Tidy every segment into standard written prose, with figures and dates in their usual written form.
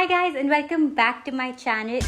Hi guys and welcome back to my channel.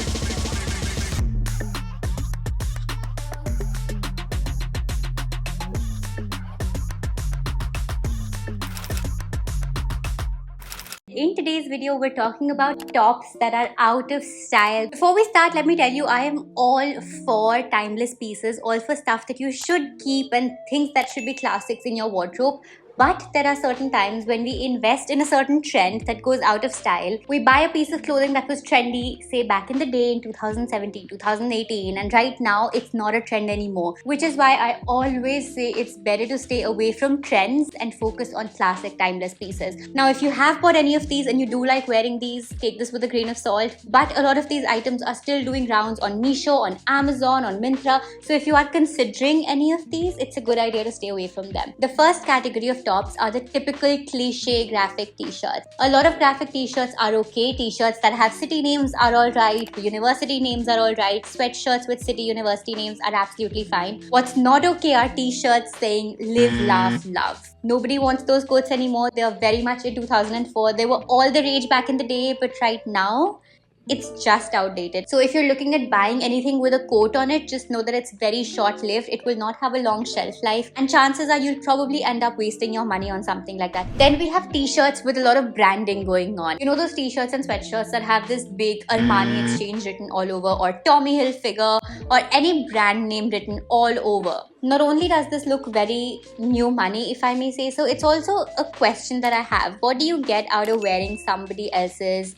In today's video, we're talking about tops that are out of style. Before we start, let me tell you, I am all for timeless pieces, all for stuff that you should keep and things that should be classics in your wardrobe. But there are certain times when we invest in a certain trend that goes out of style. We buy a piece of clothing that was trendy, say back in the day in 2017, 2018, and right now it's not a trend anymore. Which is why I always say it's better to stay away from trends and focus on classic timeless pieces. Now, if you have bought any of these and you do like wearing these, take this with a grain of salt. But a lot of these items are still doing rounds on Meesho, on Amazon, on Myntra. So if you are considering any of these, it's a good idea to stay away from them. The first category of tops are the typical cliche graphic t-shirts. A lot of graphic t-shirts are okay. T-shirts that have city names are alright. University names are alright. Sweatshirts with city university names are absolutely fine. What's not okay are t-shirts saying live, laugh, love. Nobody wants those quotes anymore. They are very much in 2004. They were all the rage back in the day, but right now, it's just outdated. So if you're looking at buying anything with a quote on it, just know that it's very short-lived. It will not have a long shelf life, and chances are you'll probably end up wasting your money on something like that. Then we have t-shirts with a lot of branding going on. You know those t-shirts and sweatshirts that have this big Armani exchange written all over, or Tommy Hilfiger, or any brand name written all over. Not only does this look very new money, if I may say so, it's also a question that I have. What do you get out of wearing somebody else's,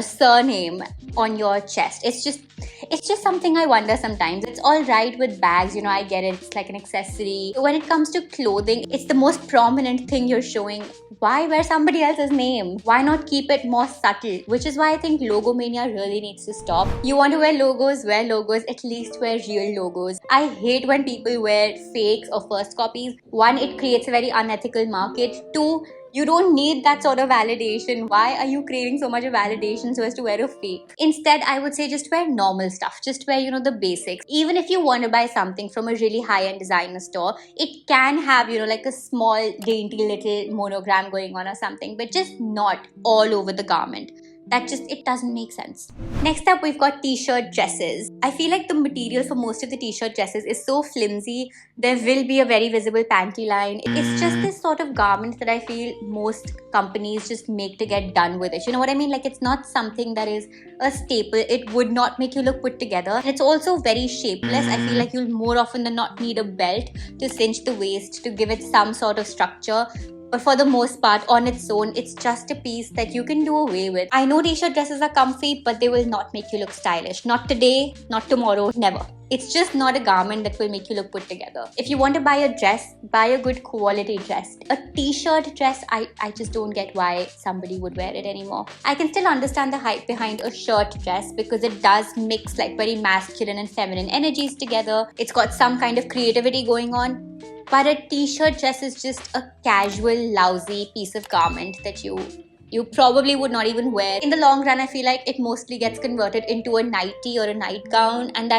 surname on your chest? It's just something I wonder sometimes. It's all right with bags, I get it. It's like an accessory. When it comes to clothing, it's the most prominent thing you're showing. Why wear somebody else's name? Why not keep it more subtle? Which is why I think logo mania really needs to stop. You want to wear logos, at least wear real logos. I hate when people wear fakes or first copies. One, it creates a very unethical market. Two, you don't need that sort of validation. Why are you craving so much of validation so as to wear a fake? Instead, I would say just wear normal stuff. Just wear, the basics. Even if you want to buy something from a really high-end designer store, it can have, like a small, dainty little monogram going on or something, but just not all over the garment. It doesn't make sense. Next up, we've got t-shirt dresses. I feel like the material for most of the t-shirt dresses is so flimsy. There will be a very visible panty line. It's just this sort of garment that I feel most companies just make to get done with it. You know what I mean? Like, it's not something that is a staple. It would not make you look put together. It's also very shapeless. I feel like you'll more often than not need a belt to cinch the waist to give it some sort of structure. But for the most part, on its own, it's just a piece that you can do away with. I know t-shirt dresses are comfy, but they will not make you look stylish. Not today, not tomorrow, never. It's just not a garment that will make you look put together. If you want to buy a dress, buy a good quality dress. A t-shirt dress, I just don't get why somebody would wear it anymore. I can still understand the hype behind a shirt dress because it does mix like very masculine and feminine energies together. It's got some kind of creativity going on. But a t-shirt dress is just a casual, lousy piece of garment that you probably would not even wear. In the long run, I feel like it mostly gets converted into a nightie or a nightgown, and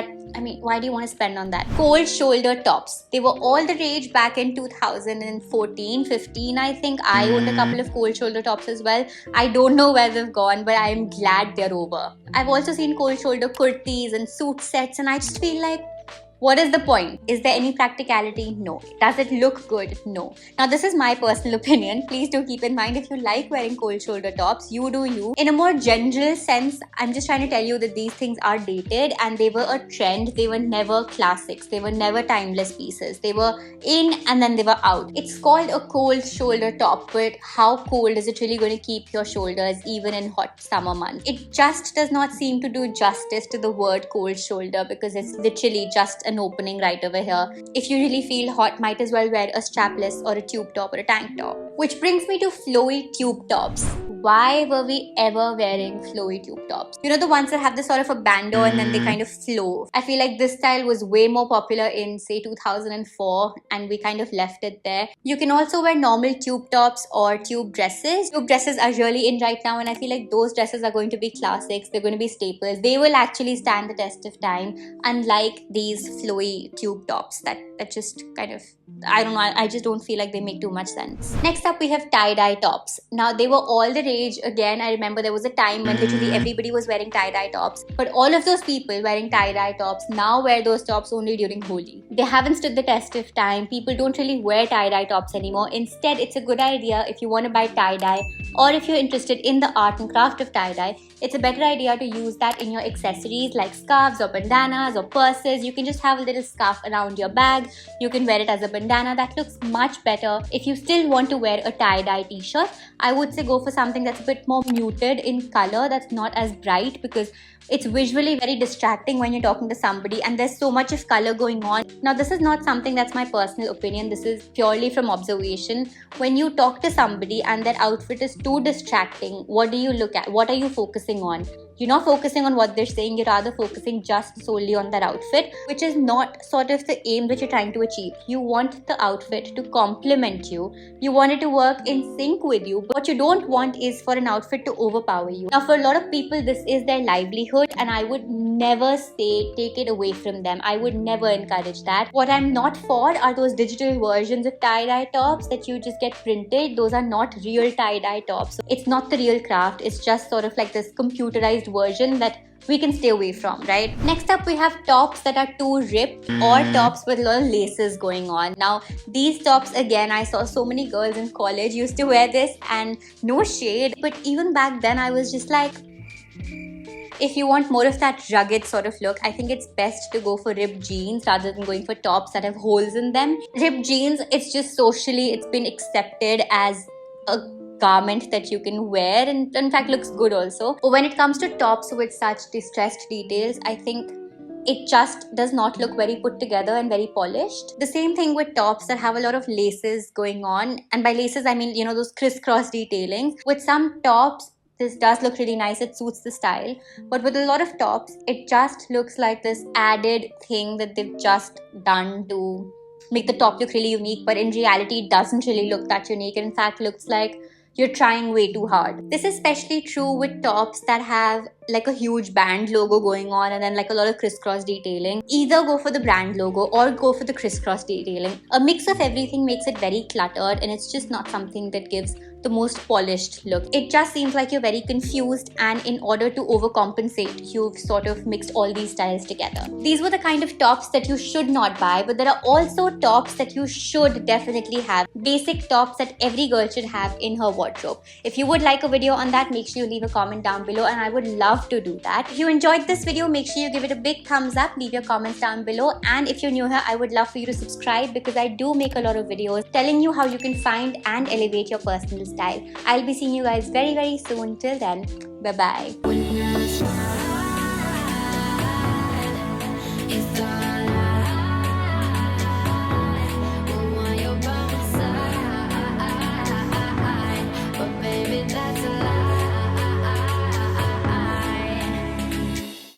why do you want to spend on that? Cold shoulder tops. They were all the rage back in 2014, 15, I think. I owned a couple of cold shoulder tops as well. I don't know where they've gone, but I'm glad they're over. I've also seen cold shoulder kurtis and suit sets, and I just feel like, what is the point? Is there any practicality? No. Does it look good? No. Now, this is my personal opinion. Please do keep in mind, if you like wearing cold shoulder tops, you do you. In a more general sense, I'm just trying to tell you that these things are dated and they were a trend. They were never classics. They were never timeless pieces. They were in and then they were out. It's called a cold shoulder top, but how cold is it really going to keep your shoulders even in hot summer months? It just does not seem to do justice to the word cold shoulder because it's literally just an opening right over here. If you really feel hot, might as well wear a strapless or a tube top or a tank top. Which brings me to flowy tube tops. Why were we ever wearing flowy tube tops? You know, the ones that have this sort of a bandeau and then they kind of flow. I feel like this style was way more popular in, say, 2004, and we kind of left it there. You can also wear normal tube tops or tube dresses. Tube dresses are really in right now, and I feel like those dresses are going to be classics. They're going to be staples. They will actually stand the test of time, unlike these flowy tube tops that just kind of, I don't know, I just don't feel like they make too much sense. Next up, we have tie-dye tops. Now, they were all the age, again, I remember there was a time when literally everybody was wearing tie-dye tops. But all of those people wearing tie-dye tops now wear those tops only during Holi. They haven't stood the test of time. People don't really wear tie-dye tops anymore. Instead, it's a good idea if you want to buy tie-dye, or if you're interested in the art and craft of tie-dye, it's a better idea to use that in your accessories like scarves or bandanas or purses. You can just have a little scarf around your bag. You can wear it as a bandana. That looks much better. If you still want to wear a tie-dye t-shirt, I would say go for something that's a bit more muted in color, that's not as bright, because it's visually very distracting when you're talking to somebody and there's so much of color going on. Now, this is not something that's my personal opinion. This is purely from observation. When you talk to somebody and their outfit is too distracting, what do you look at? What are you focusing on? You're not focusing on what they're saying, you're rather focusing just solely on their outfit, which is not sort of the aim that you're trying to achieve. You want the outfit to complement you. You want it to work in sync with you. But what you don't want is for an outfit to overpower you. Now, for a lot of people, this is their livelihood, and I would never say take it away from them. I would never encourage that. What I'm not for are those digital versions of tie-dye tops that you just get printed. Those are not real tie-dye tops. So it's not the real craft. It's just sort of like this computerized version that we can stay away from, right? Next up, we have tops that are too ripped or tops with a lot of laces going on. Now, these tops, again, I saw so many girls in college used to wear this, and no shade, but even back then I was just like, if you want more of that rugged sort of look, I think it's best to go for ripped jeans rather than going for tops that have holes in them. Ripped jeans, it's just socially, it's been accepted as a garment that you can wear, and in fact looks good also. But when it comes to tops with such distressed details, I think it just does not look very put together and very polished. The same thing with tops that have a lot of laces going on, and by laces I mean, you know, those crisscross detailing. With some tops, this does look really nice, it suits the style, but with a lot of tops, it just looks like this added thing that they've just done to make the top look really unique, but in reality it doesn't really look that unique. In fact, looks like you're trying way too hard. This is especially true with tops that have like a huge band logo going on and then like a lot of crisscross detailing. Either go for the brand logo or go for the crisscross detailing. A mix of everything makes it very cluttered, and it's just not something that gives the most polished look. It just seems like you're very confused, and in order to overcompensate, you've sort of mixed all these styles together. These were the kind of tops that you should not buy, but there are also tops that you should definitely have. Basic tops that every girl should have in her wardrobe. If you would like a video on that, make sure you leave a comment down below, and I would love to do that. If you enjoyed this video, make sure you give it a big thumbs up, leave your comments down below, and if you're new here, I would love for you to subscribe, because I do make a lot of videos telling you how you can find and elevate your personal style. I'll be seeing you guys very, very soon. Till then, bye-bye.